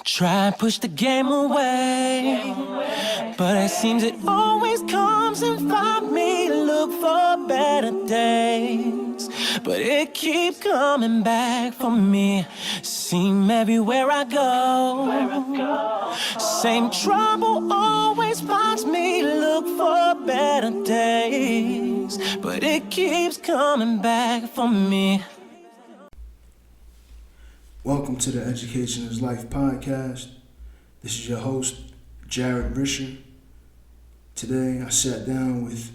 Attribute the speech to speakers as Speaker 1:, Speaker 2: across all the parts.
Speaker 1: Try and push the game away, but it seems it always comes and finds me. Look for better days, but it keeps coming back for me. Seem everywhere I go, same trouble always finds me. Look for better days, but it keeps coming back for me.
Speaker 2: Welcome to the Education is Life podcast. This is your host, Jared Risher. Today I sat down with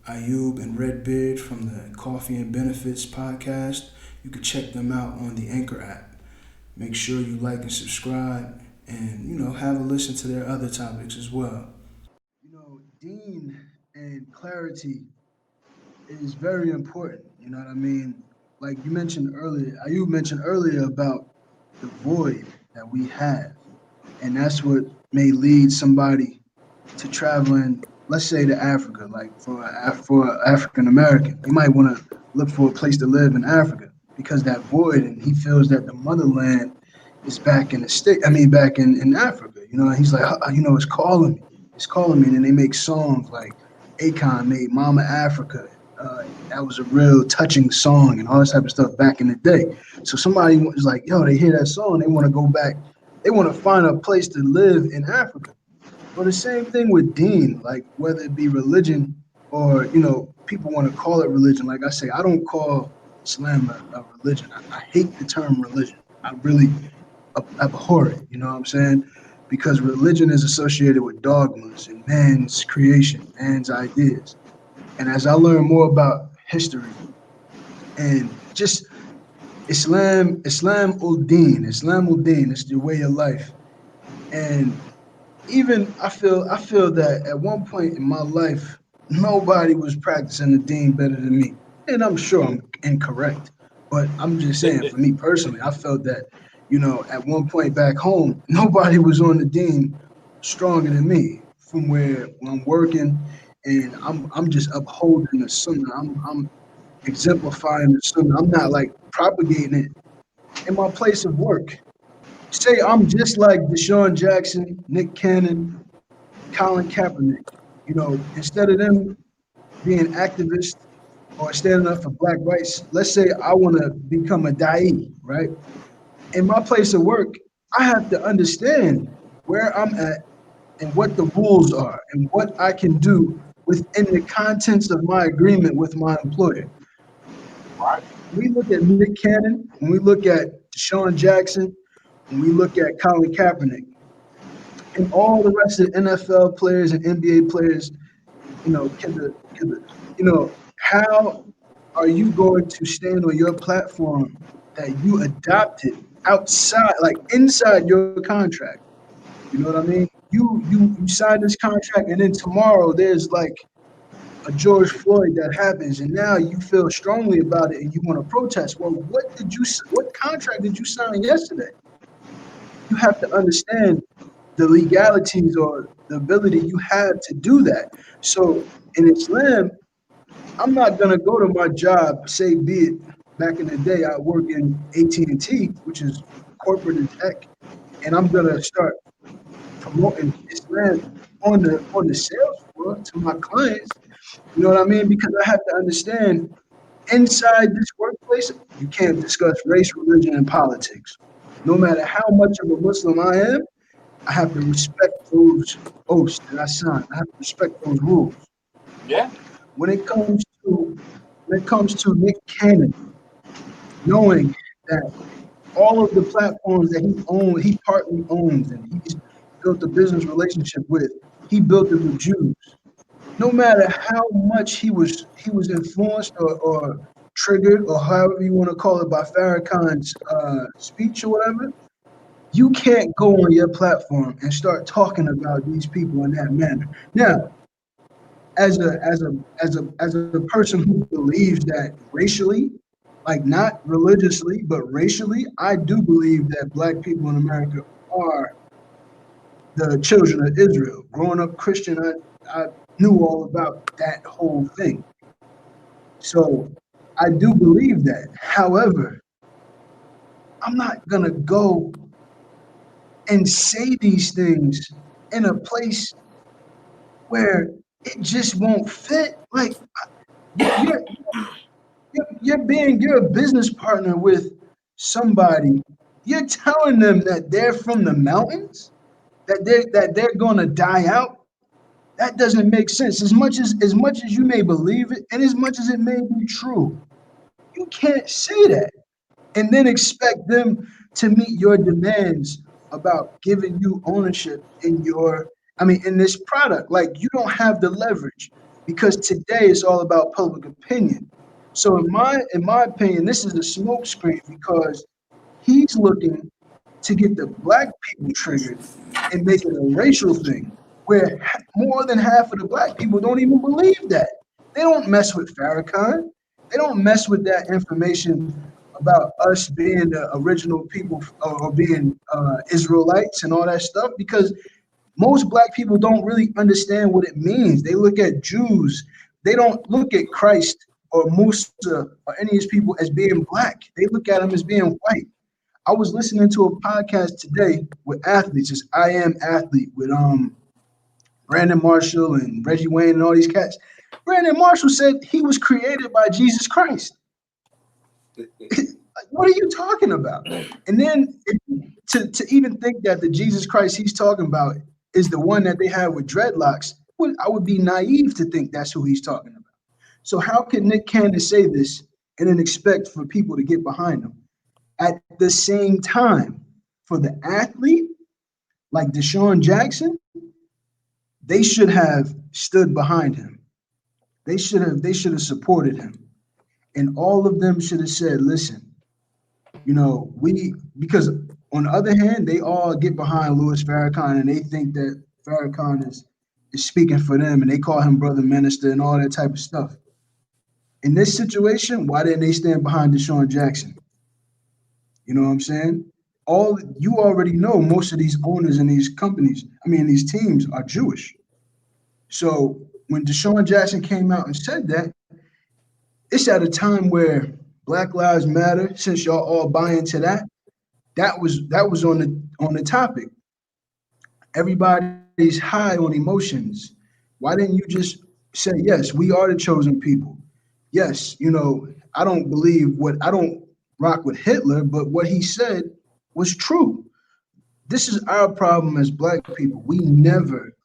Speaker 2: Ayub and Redbeard from the Coffee and Benefits podcast. You can check them out on the Anchor app. Make sure you like and subscribe and, have a listen to their other topics as well. Dean and clarity is very important. You know what I mean? Like you mentioned earlier, Ayub mentioned earlier about the void that we have. And that's what may lead somebody to traveling, let's say to Africa, like for an African American. He might want to look for a place to live in Africa because that void, and he feels that the motherland is back in back in Africa. He's like, it's calling me. It's calling me. And then they make songs like Akon made Momma Africa. That was a real touching song and all this type of stuff back in the day. So somebody was like, they hear that song, they want to go back. They want to find a place to live in Africa. Well, the same thing with Dean, like whether it be religion or, people want to call it religion. Like I say, I don't call Islam a religion. I hate the term religion. I really abhor it, you know what I'm saying? Because religion is associated with dogmas and man's creation, man's ideas. And as I learn more about history and just Islam ul Din, it's the way of life. And even I feel that at one point in my life, nobody was practicing the Deen better than me. And I'm sure I'm incorrect, but I'm just saying, for me personally, I felt that, at one point back home, nobody was on the Deen stronger than me. From where when I'm working, and I'm just upholding the Sunnah. I'm exemplifying the Sunnah. I'm not like propagating it in my place of work. Say I'm just like Deshaun Jackson, Nick Cannon, Colin Kaepernick. Instead of them being activists or standing up for black rights, let's say I want to become a da'i, right? In my place of work, I have to understand where I'm at and what the rules are and what I can do within the contents of my agreement with my employer. When we look at Nick Cannon, when we look at Deshaun Jackson, when we look at Colin Kaepernick, and all the rest of the NFL players and NBA players, how are you going to stand on your platform that you adopted outside, like inside your contract? You know what I mean? You sign this contract, and then tomorrow there's like a George Floyd that happens, and now you feel strongly about it and you want to protest. Well, what contract did you sign yesterday? You have to understand the legalities or the ability you have to do that. So in Islam, I'm not gonna go to my job, say be it back in the day, I work in AT&T, which is corporate and tech, and I'm gonna start promoting Islam on the sales floor to my clients. You know what I mean? Because I have to understand inside this workplace, you can't discuss race, religion, and politics. No matter how much of a Muslim I am, I have to respect those oaths that I sign. I have to respect those rules.
Speaker 3: Yeah.
Speaker 2: When it comes to Nick Cannon, knowing that all of the platforms that he partly owns, and he's built a business relationship with, he built it with Jews. No matter how much he was influenced or triggered, or however you want to call it, by Farrakhan's speech or whatever, you can't go on your platform and start talking about these people in that manner. Now, as a person who believes that racially, like not religiously, but racially, I do believe that black people in America are the children of Israel. Growing up Christian, I knew all about that whole thing. So I do believe that. However, I'm not gonna go and say these things in a place where it just won't fit. Like you, you're a business partner with somebody. You're telling them that they're from the mountains, that they're gonna die out. That doesn't make sense. As much as you may believe it, and as much as it may be true, you can't say that and then expect them to meet your demands about giving you ownership in in this product. Like you don't have the leverage because today is all about public opinion. So in my opinion, this is a smokescreen because he's looking to get the black people triggered and make it a racial thing where more than half of the black people don't even believe that. They don't mess with Farrakhan. They don't mess with that information about us being the original people or being Israelites and all that stuff because most black people don't really understand what it means. They look at Jews, they don't look at Christ or Musa or any of these people as being black. They look at them as being white. I was listening to a podcast today with athletes, it's I Am Athlete with Brandon Marshall and Reggie Wayne and all these cats. Brandon Marshall said he was created by Jesus Christ. What are you talking about? And then to even think that the Jesus Christ he's talking about is the one that they have with dreadlocks, I would be naive to think that's who he's talking about. So how can Nick Cannon say this and then expect for people to get behind him? At the same time, for the athlete like Deshaun Jackson, they should have stood behind him. They should have supported him. And all of them should have said, listen, we because on the other hand, they all get behind Louis Farrakhan and they think that Farrakhan is speaking for them and they call him brother minister and all that type of stuff. In this situation, why didn't they stand behind Deshaun Jackson? You know what I'm saying? All you already know, most of these owners in these companies, these teams are Jewish. So when Deshaun Jackson came out and said that, it's at a time where Black Lives Matter, since y'all all buy into that, that was on the topic. Everybody's high on emotions. Why didn't you just say, yes, we are the chosen people? Yes, I don't rock with Hitler, but what he said was true. This is our problem as black people. We never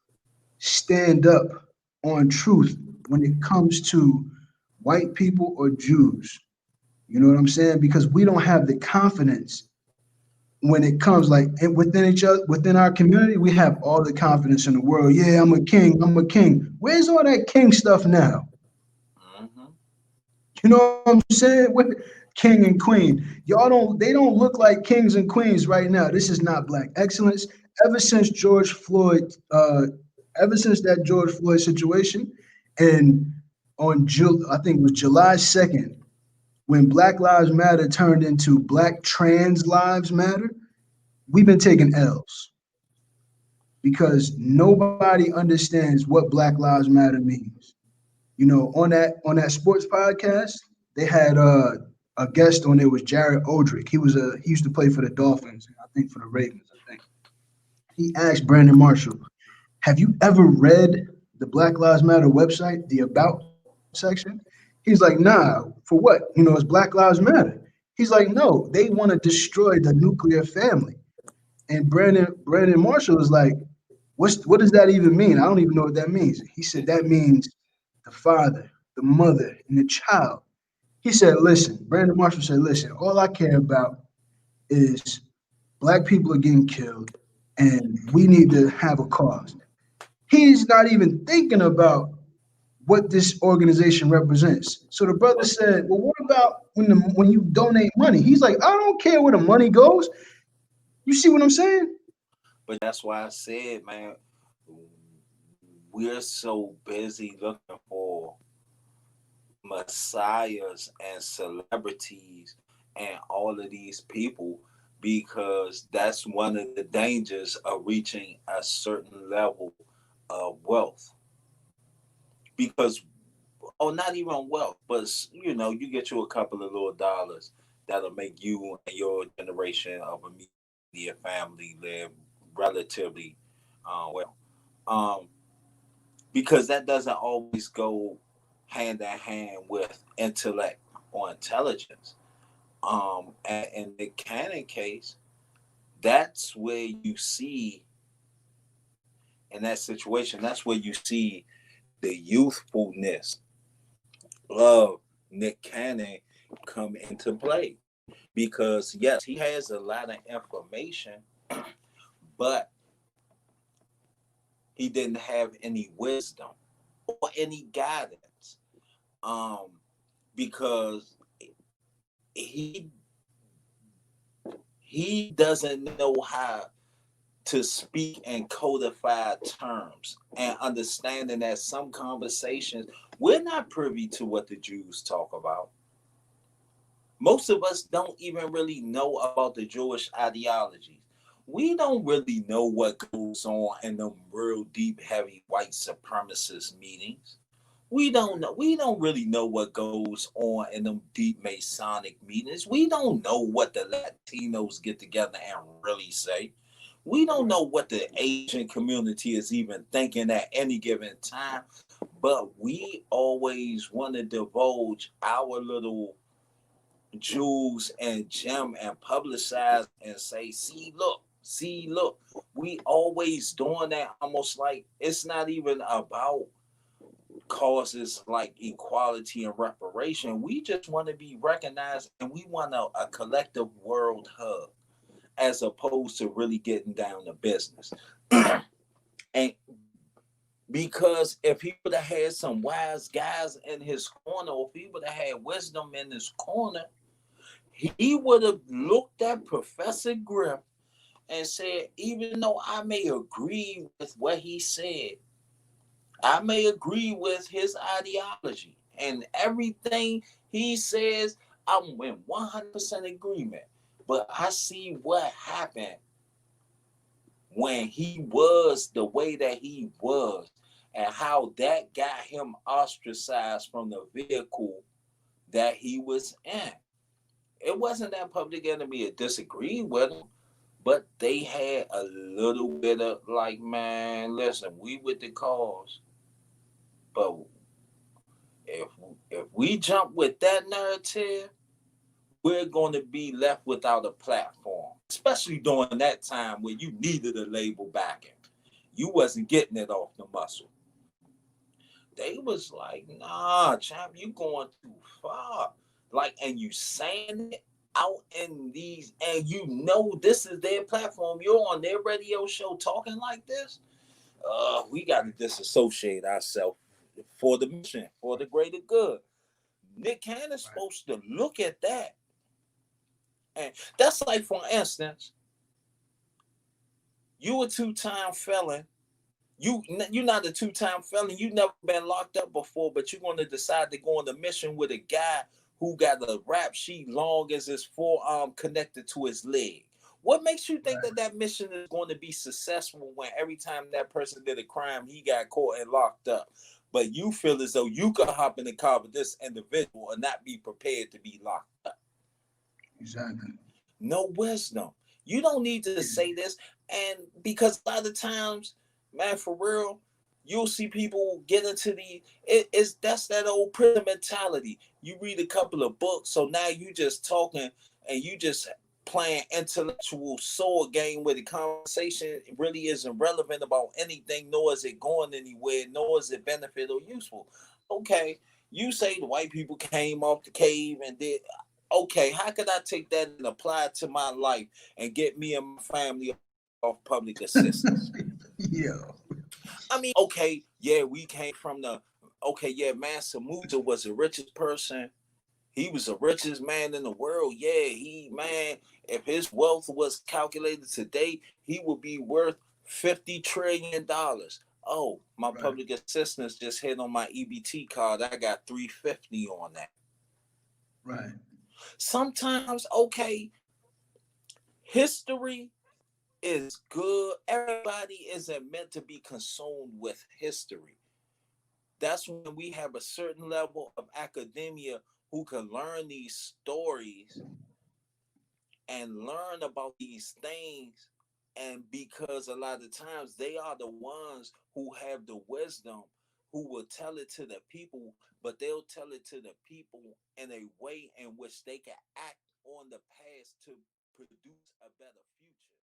Speaker 2: stand up on truth when it comes to white people or Jews. You know what I'm saying? Because we don't have the confidence when it comes within each other, within our community, we have all the confidence in the world. Yeah, I'm a king. I'm a king. Where's all that king stuff now? Mm-hmm. You know what I'm saying? King and queen. They don't look like kings and queens right now. This is not black excellence. Ever since George Floyd, ever since that George Floyd situation, and I think it was July 2nd, when Black Lives Matter turned into Black Trans Lives Matter, we've been taking L's because nobody understands what Black Lives Matter means. On that sports podcast, they had a guest on there was Jared Odrick. He used to play for the Dolphins, I think for the Ravens, I think. He asked Brandon Marshall, have you ever read the Black Lives Matter website, the About section? He's like, nah, for what? It's Black Lives Matter. He's like, no, they want to destroy the nuclear family. And Brandon Marshall is like, what does that even mean? I don't even know what that means. He said that means the father, the mother, and the child. He said, listen, Brandon Marshall said, listen, all I care about is black people are getting killed and we need to have a cause. He's not even thinking about what this organization represents. So the brother said, well, what about when you donate money? He's like, I don't care where the money goes. You see what I'm saying?
Speaker 3: But that's why I said, man, we're so busy looking for messiahs and celebrities and all of these people because that's one of the dangers of reaching a certain level of wealth. Because, oh, not even wealth, but you get you a couple of little dollars that'll make you and your generation of immediate family live relatively well. Um, because that doesn't always go hand in hand with intellect or intelligence. And in the canon case, that's where you see in that situation, that's where you see the youthfulness of Nick Cannon come into play. Because yes, he has a lot of information, but he didn't have any wisdom or any guidance. Um, because he he doesn't know how to speak in codified terms and understanding that some conversations we're not privy to what the Jews talk about. Most of us don't even really know about the Jewish ideologies. We don't really know what goes on in them real deep, heavy white supremacist meetings. We don't know. We don't really know what goes on in them deep Masonic meetings. We don't know what the Latinos get together and really say. We don't know what the Asian community is even thinking at any given time. But we always want to divulge our little jewels and gem and publicize and say, see, look. We always doing that almost like it's not even about causes like equality and reparation. We just want to be recognized and we want a collective world hug as opposed to really getting down to business. And because if he would have had some wise guys in his corner, or if he would have had wisdom in his corner, he would have looked at Professor Grimm and said, even though I may agree with what he said, I may agree with his ideology and everything he says, I'm in 100% agreement. But I see what happened when he was the way that he was and how that got him ostracized from the vehicle that he was in. It wasn't that Public Enemy had disagreed with him, but they had a little bit of like, man, listen, we with the cause, but if if we jump with that narrative, we're going to be left without a platform, especially during that time when you needed a label backing. You wasn't getting it off the muscle. They was like, nah, champ, you going too far. Like, and you saying it out in these, and you know this is their platform. You're on their radio show talking like this. We got to disassociate ourselves for the mission, for the greater good. Nick Cannon's supposed to look at that. And that's like, for instance, you a two-time felon. You're not a two-time felon. You never been locked up before, but you're going to decide to go on a mission with a guy who got a rap sheet long as his forearm connected to his leg. What makes you think that mission is going to be successful when every time that person did a crime, he got caught and locked up? But you feel as though you could hop in the car with this individual and not be prepared to be locked up.
Speaker 2: Exactly.
Speaker 3: No wisdom. You don't need to say this. And because a lot of times, man, for real, you'll see people get into that's that old prison mentality. You read a couple of books, so now you just talking and you just playing intellectual sword game where the conversation really isn't relevant about anything, nor is it going anywhere, nor is it benefit or useful. Okay, you say the white people came off the cave and did. Okay, how could I take that and apply it to my life and get me and my family off public assistance?
Speaker 2: Yeah.
Speaker 3: I mean, okay, yeah, we came from Mansa Musa was the richest person. He was the richest man in the world. Yeah, if his wealth was calculated today, he would be worth $50 trillion. Oh, my public assistance just hit on my EBT card. I got 350 on that.
Speaker 2: Right.
Speaker 3: Sometimes, okay, history is good. Everybody isn't meant to be consumed with history. That's when we have a certain level of academia who can learn these stories and learn about these things And because a lot of times they are the ones who have the wisdom, who will tell it to the people, but they'll tell it to the people in a way in which they can act on the past to produce a better future.